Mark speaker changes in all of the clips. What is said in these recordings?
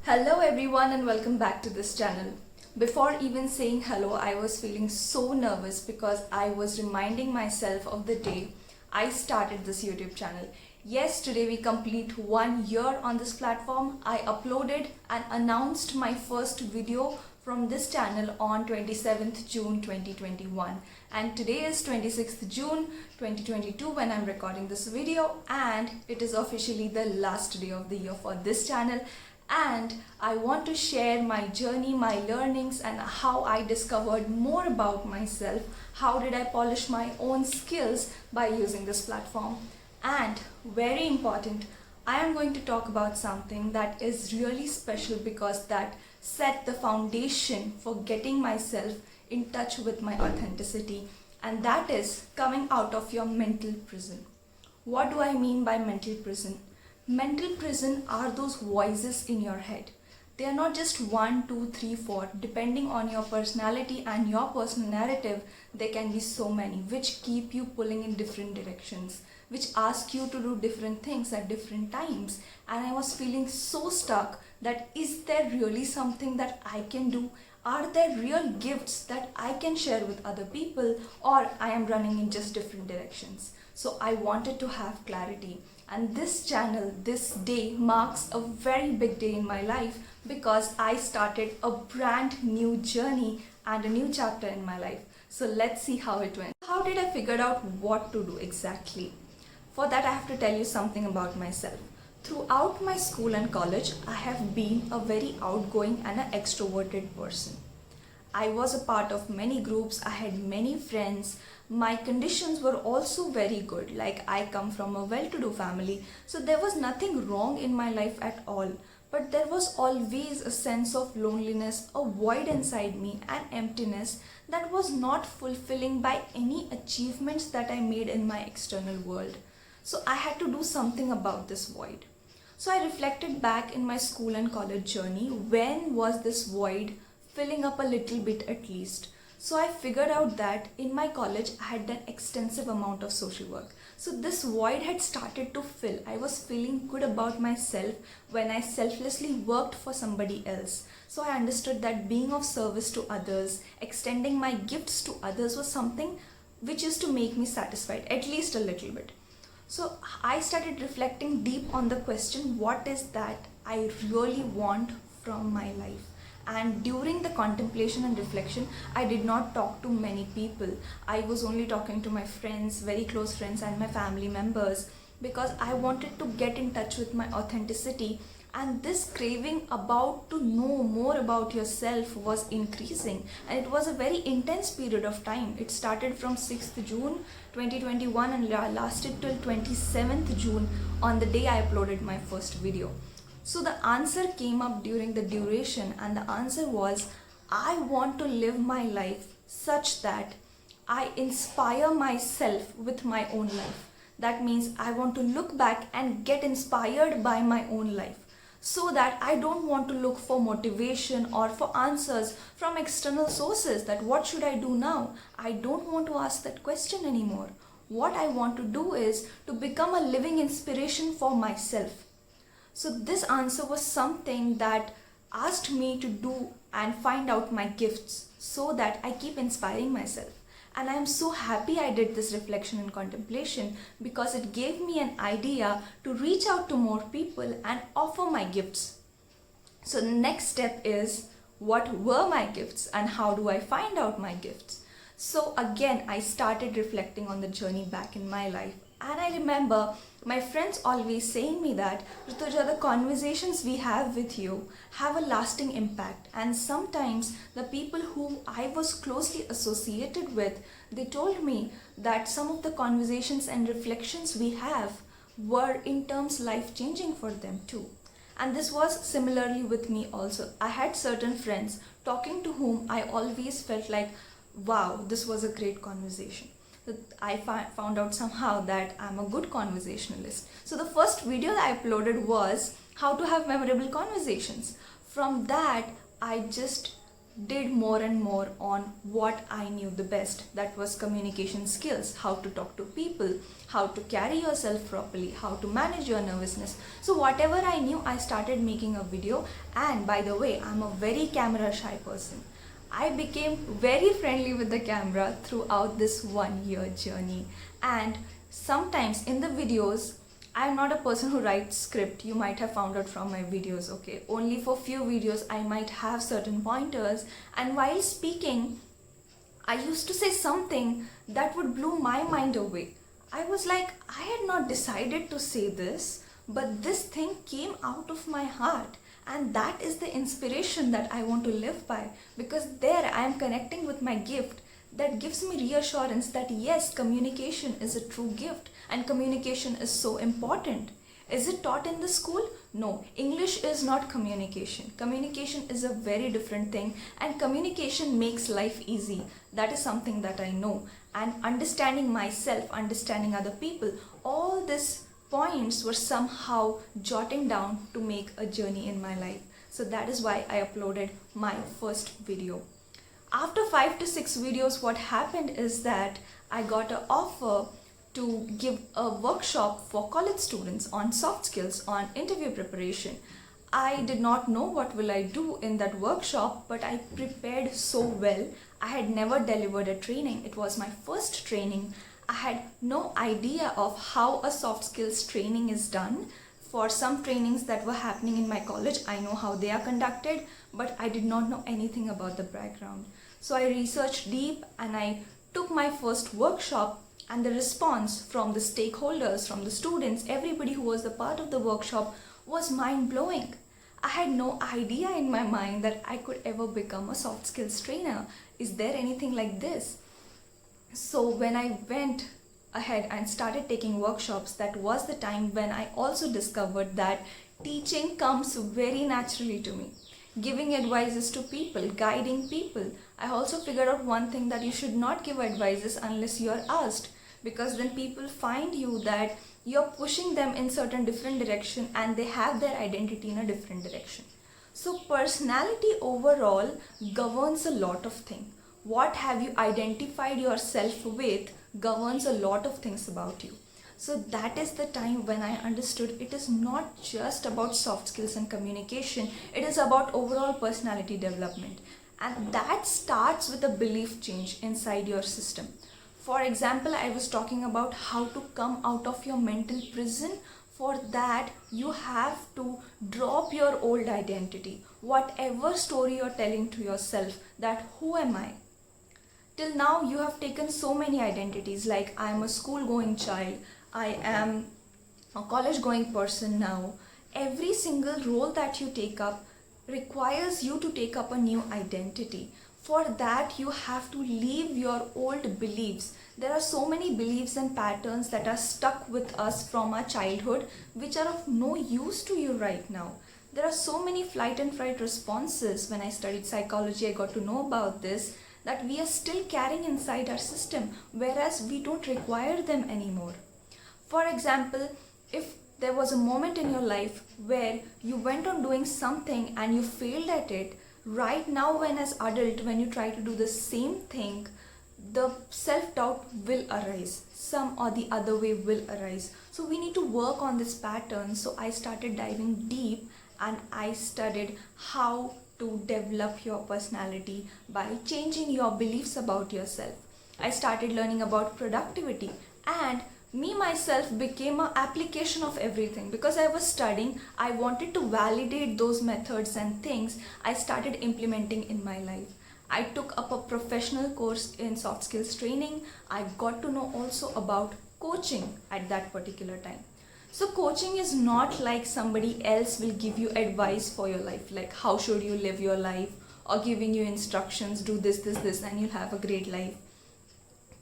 Speaker 1: Hello everyone and welcome back to this channel. Before even saying hello, I was feeling so nervous because I was reminding myself of the day I started this YouTube channel. Yes, today we complete 1 year on this platform. I uploaded and announced my first video from this channel on 27th June 2021, and today is 26th June 2022 when I'm recording this video, and it is officially the last day of the year for this channel. And I want to share my journey, my learnings, and how I discovered more about myself. How did I polish my own skills by using this platform? And very important, I am going to talk about something that is really special because that set the foundation for getting myself in touch with my authenticity, and that is coming out of your mental prison. What do I mean by mental prison? Mental prison are those voices in your head. They are not just 1, 2, 3, 4. Depending on your personality and your personal narrative, there can be so many which keep you pulling in different directions, which ask you to do different things at different times. And I was feeling so stuck that is there really something that I can do? Are there real gifts that I can share with other people, or I am running in just different directions? So I wanted to have clarity. And this channel, this day marks a very big day in my life because I started a brand new journey and a new chapter in my life. So let's see how it went. How did I figure out what to do exactly? For that, I have to tell you something about myself. Throughout my school and college, I have been a very outgoing and an extroverted person. I was a part of many groups, I had many friends. My conditions were also very good, like I come from a well-to-do family, so there was nothing wrong in my life at all. But there was always a sense of loneliness, a void inside me, and emptiness that was not fulfilling by any achievements that I made in my external world. So I had to do something about this void. So I reflected back in my school and college journey, when was this void filling up a little bit at least. So I figured out that in my college I had done extensive amount of social work. So this void had started to fill. I was feeling good about myself when I selflessly worked for somebody else. So I understood that being of service to others, extending my gifts to others was something which used to make me satisfied, at least a little bit. So I started reflecting deep on the question, what is that I really want from my life? And during the contemplation and reflection, I did not talk to many people. I was only talking to my friends, very close friends, and my family members, because I wanted to get in touch with my authenticity. And this craving about to know more about yourself was increasing, and it was a very intense period of time. It started from 6th June 2021 and lasted till 27th June on the day I uploaded my first video. So the answer came up during the duration, and the answer was, I want to live my life such that I inspire myself with my own life. That means I want to look back and get inspired by my own life, so that I don't want to look for motivation or for answers from external sources that what should I do now? I don't want to ask that question anymore. What I want to do is to become a living inspiration for myself. So this answer was something that asked me to do and find out my gifts so that I keep inspiring myself. And I am so happy I did this reflection and contemplation because it gave me an idea to reach out to more people and offer my gifts. So the next step is, what were my gifts and how do I find out my gifts? So again, I started reflecting on the journey back in my life. And I remember my friends always saying me that, Rutuja, the conversations we have with you have a lasting impact. And sometimes the people whom I was closely associated with, they told me that some of the conversations and reflections we have were in terms life-changing for them too. And this was similarly with me also. I had certain friends talking to whom I always felt like, wow, this was a great conversation. I found out somehow that I'm a good conversationalist. So the first video that I uploaded was how to have memorable conversations. From that, I just did more and more on what I knew the best, that was communication skills, how to talk to people, how to carry yourself properly, how to manage your nervousness. So whatever I knew, I started making a video. And by the way, I'm a very camera shy person. I became very friendly with the camera throughout this 1 year journey. And sometimes in the videos, I'm not a person who writes script. You might have found out from my videos, okay? Only for few videos I might have certain pointers, and while speaking, I used to say something that would blow my mind away. I was like, I had not decided to say this, but this thing came out of my heart. And that is the inspiration that I want to live by, because there I am connecting with my gift that gives me reassurance that yes, communication is a true gift and communication is so important. Is it taught in the school? No, English is not communication. Communication is a very different thing, and communication makes life easy. That is something that I know. And understanding myself, understanding other people, all these points were somehow jotting down to make a journey in my life. So that is why I uploaded my first video. After 5 to 6 videos, what happened is that I got an offer to give a workshop for college students on soft skills, on interview preparation. I did not know what will I do in that workshop, but I prepared so well. I had never delivered a training. It was my first training. I had no idea of how a soft skills training is done. For some trainings that were happening in my college, I know how they are conducted, but I did not know anything about the background. So I researched deep and I took my first workshop, and the response from the stakeholders, from the students, everybody who was a part of the workshop was mind-blowing. I had no idea in my mind that I could ever become a soft skills trainer. Is there anything like this? So when I went ahead and started taking workshops, that was the time when I also discovered that teaching comes very naturally to me. Giving advices to people, guiding people. I also figured out one thing, that you should not give advices unless you are asked, because then people find you that you're pushing them in certain different direction and they have their identity in a different direction. So personality overall governs a lot of things. What have you identified yourself with governs a lot of things about you. So that is the time when I understood it is not just about soft skills and communication, it is about overall personality development. And that starts with a belief change inside your system. For example, I was talking about how to come out of your mental prison. For that, you have to drop your old identity. Whatever story you're telling to yourself, that who am I? Till now, you have taken so many identities, like I am a school-going child, I am a college-going person now. Every single role that you take up requires you to take up a new identity. For that, you have to leave your old beliefs. There are so many beliefs and patterns that are stuck with us from our childhood, which are of no use to you right now. There are so many flight and fright responses. When I studied psychology, I got to know about this, that we are still carrying inside our system, whereas we don't require them anymore. For example, if there was a moment in your life where you went on doing something and you failed at it, right now when as adult, when you try to do the same thing, the self-doubt will arise. Some or the other way will arise. So we need to work on this pattern. So I started diving deep and I studied how to develop your personality by changing your beliefs about yourself. I started learning about productivity, and me myself became an application of everything. Because I was studying, I wanted to validate those methods and things I started implementing in my life. I took up a professional course in soft skills training. I got to know also about coaching at that particular time. So coaching is not like somebody else will give you advice for your life, like how should you live your life, or giving you instructions, do this, this, this, and you'll have a great life.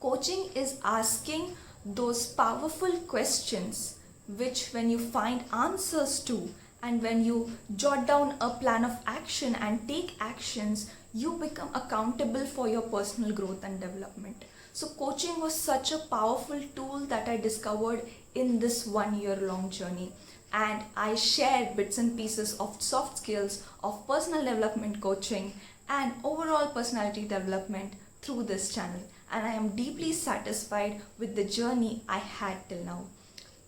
Speaker 1: Coaching is asking those powerful questions which when you find answers to, and when you jot down a plan of action and take actions, you become accountable for your personal growth and development. So coaching was such a powerful tool that I discovered in this 1 year long journey. and I share bits and pieces of soft skills, of personal development coaching, and overall personality development through this channel. And I am deeply satisfied with the journey I had till now.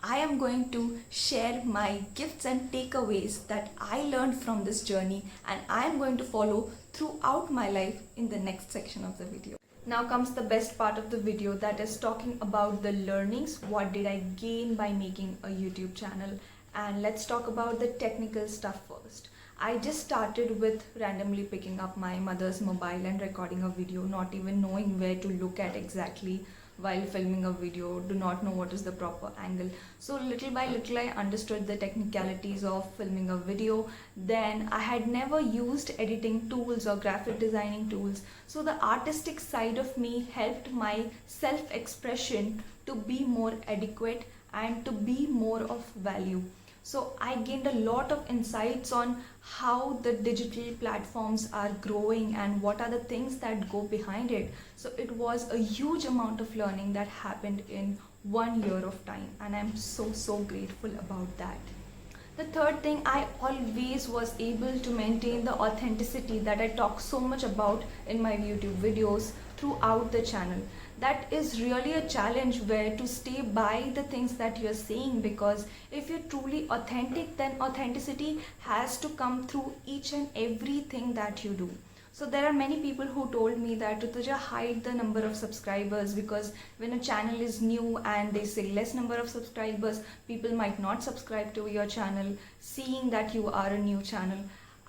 Speaker 1: I am going to share my gifts and takeaways that I learned from this journey, and I am going to follow throughout my life in the next section of the video. Now comes the best part of the video, that is talking about the learnings. What did I gain by making a YouTube channel? And let's talk about the technical stuff first. I just started with randomly picking up my mother's mobile and recording a video, not even knowing where to look at exactly while filming a video, do not know what is the proper angle. So little by little I understood the technicalities of filming a video. Then I had never used editing tools or graphic designing tools. So the artistic side of me helped my self-expression to be more adequate and to be more of value. So I gained a lot of insights on how the digital platforms are growing and what are the things that go behind it. So it was a huge amount of learning that happened in 1 year of time, and I'm so grateful about that. The third thing, I always was able to maintain the authenticity that I talk so much about in my YouTube videos throughout the channel. That is really a challenge, where to stay by the things that you're saying, because if you're truly authentic, then authenticity has to come through each and everything that you do. So there are many people who told me that, Rutuja, hide the number of subscribers, because when a channel is new and they say less number of subscribers, people might not subscribe to your channel, seeing that you are a new channel.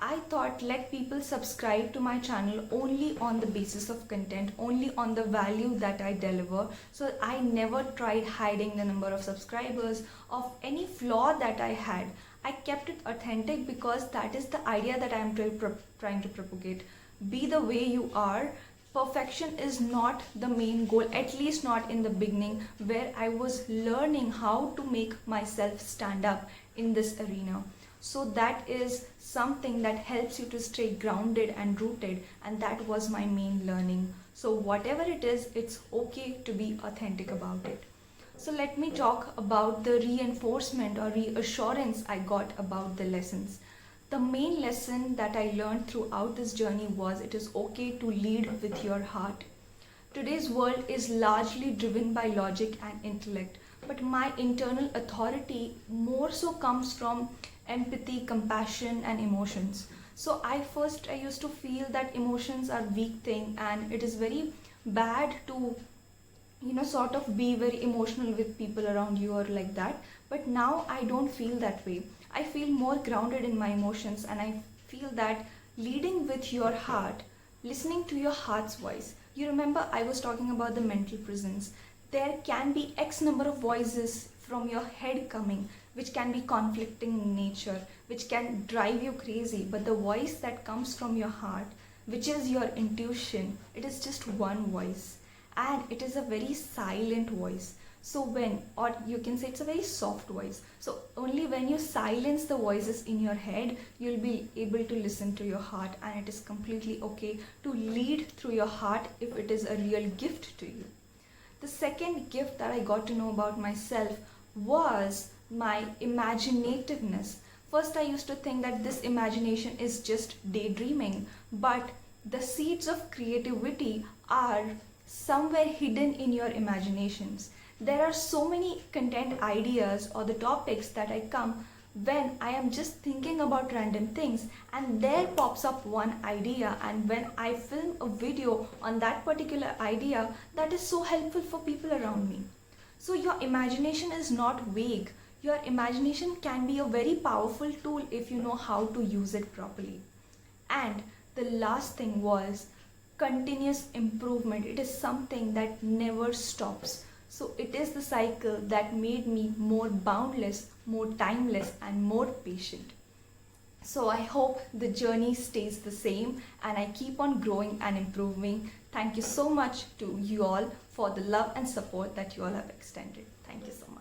Speaker 1: I thought, let people subscribe to my channel only on the basis of content, only on the value that I deliver. So I never tried hiding the number of subscribers of any flaw that I had. I kept it authentic because that is the idea that I am trying to propagate. Be the way you are. Perfection is not the main goal, at least not in the beginning, where I was learning how to make myself stand up in this arena. So that is something that helps you to stay grounded and rooted, and that was my main learning. So whatever it is, it's okay to be authentic about it. So let me talk about the reinforcement or reassurance I got about the lessons. The main lesson that I learned throughout this journey was, it is okay to lead with your heart. Today's world is largely driven by logic and intellect, but my internal authority more so comes from empathy, compassion, and emotions. So I used to feel that emotions are weak thing, and it is very bad to sort of be very emotional with people around you or like that. But now I don't feel that way. I feel more grounded in my emotions, and I feel that leading with your heart, listening to your heart's voice. You remember I was talking about the mental prisons. There can be X number of voices from your head coming, which can be conflicting in nature, which can drive you crazy. But the voice that comes from your heart, which is your intuition, it is just one voice, and it is a very silent voice. So or you can say it's a very soft voice. So only when you silence the voices in your head, you'll be able to listen to your heart, and it is completely okay to lead through your heart if it is a real gift to you. The second gift that I got to know about myself was my imaginativeness. First, I used to think that this imagination is just daydreaming, but the seeds of creativity are somewhere hidden in your imaginations. There are so many content ideas or the topics that I come when I am just thinking about random things, and there pops up one idea, and when I film a video on that particular idea, that is so helpful for people around me. So your imagination is not vague. Your imagination can be a very powerful tool if you know how to use it properly. And the last thing was continuous improvement. It is something that never stops. So it is the cycle that made me more boundless, more timeless, and more patient. So I hope the journey stays the same and I keep on growing and improving. Thank you so much to you all for the love and support that you all have extended. Thank you so much.